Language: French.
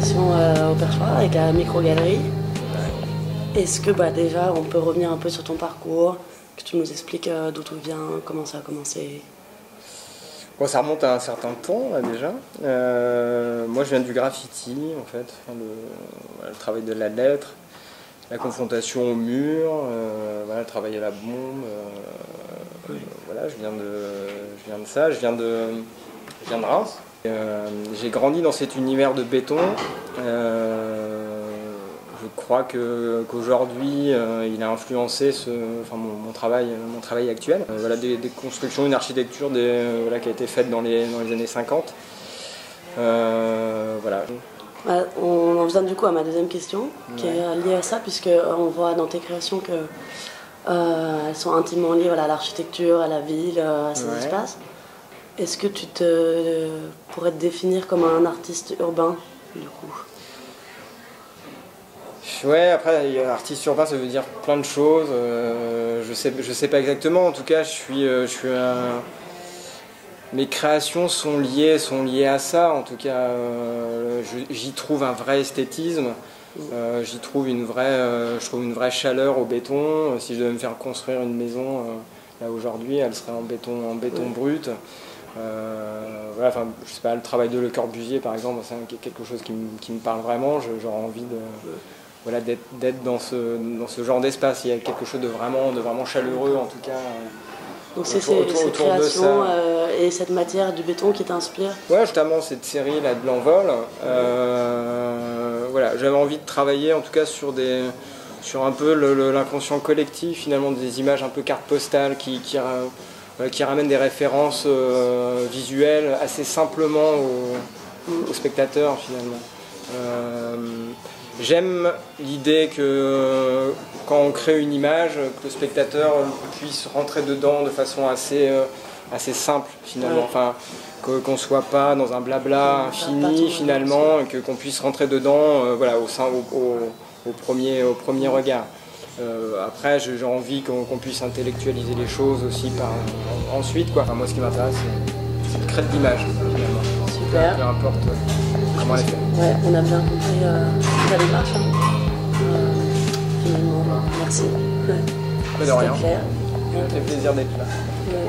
exposition au Perchoir avec la micro-galerie. Est-ce que déjà on peut revenir un peu sur ton parcours, que tu nous expliques d'où tu viens, comment ça a commencé? Bon, ça remonte à un certain temps là, déjà. Moi je viens du graffiti en fait, le travail de la lettre, la confrontation au mur, le travail à la bombe. Voilà, je viens de ça, je viens de Reims. J'ai grandi dans cet univers de béton. Je crois qu'aujourd'hui, il a influencé mon travail actuel. Voilà, des constructions, une architecture qui a été faite dans les années 50. Voilà. On en vient du coup à ma deuxième question, qui est liée à ça, puisqu'on voit dans tes créations qu'elles sont intimement liées à l'architecture, à la ville, à ces espaces. Est-ce que tu pourrais te définir comme un artiste urbain, du coup? Ouais, après, artiste urbain, ça veut dire plein de choses. Je sais pas exactement. En tout cas, mes créations sont liées à ça. En tout cas, j'y trouve un vrai esthétisme. J'y trouve une vraie chaleur au béton. Si je devais me faire construire une maison, là aujourd'hui, elle serait en béton brut. Voilà, je sais pas, le travail de Le Corbusier, par exemple, c'est quelque chose qui me parle vraiment. J'aurais envie d'être dans ce genre d'espace. Il y a quelque chose de vraiment chaleureux, en tout cas. Donc c'est cette création et cette matière du béton qui t'inspire? Ouais, justement, cette série là de l'envol. Voilà, j'avais envie de travailler, en tout cas, sur un peu l'inconscient collectif, finalement, des images un peu carte postale qui ramènent des références visuelles assez simplement aux spectateurs, finalement. J'aime l'idée que quand on crée une image, que le spectateur puisse rentrer dedans de façon assez simple, finalement. Enfin, qu'on ne soit pas dans un blabla infini, finalement, et qu'on puisse rentrer dedans au premier regard. Après, j'ai envie qu'on puisse intellectualiser les choses aussi ensuite. Moi, ce qui m'intéresse, c'est de créer de l'image, finalement. Super. Peu importe comment elle est faite. Ouais, on a bien compris ta démarche. Finalement, merci. De rien. C'était clair. Ça fait plaisir d'être là. Ouais.